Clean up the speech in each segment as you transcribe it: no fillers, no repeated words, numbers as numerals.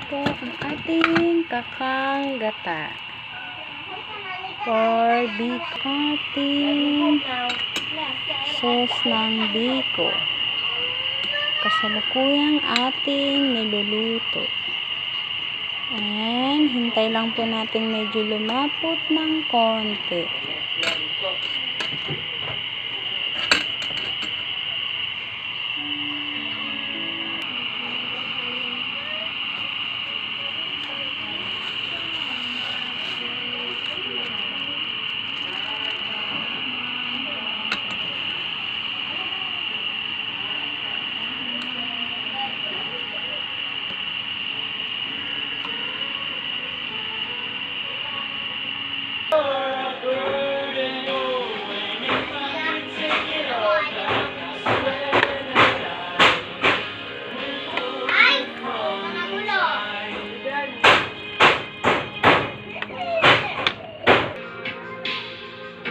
po ang ating kakang gata. For biko. Ating sauce ng biko. Kasalukuyang ating niluluto. And hintay lang po natin medyo lumapot ng konti.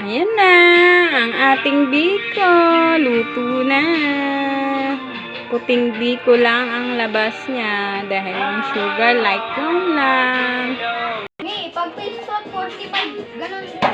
Ayan na, ang ating biko. Luto na. Puting biko lang ang labas niya dahil yung sugar like lang. May, pag 45, ganun.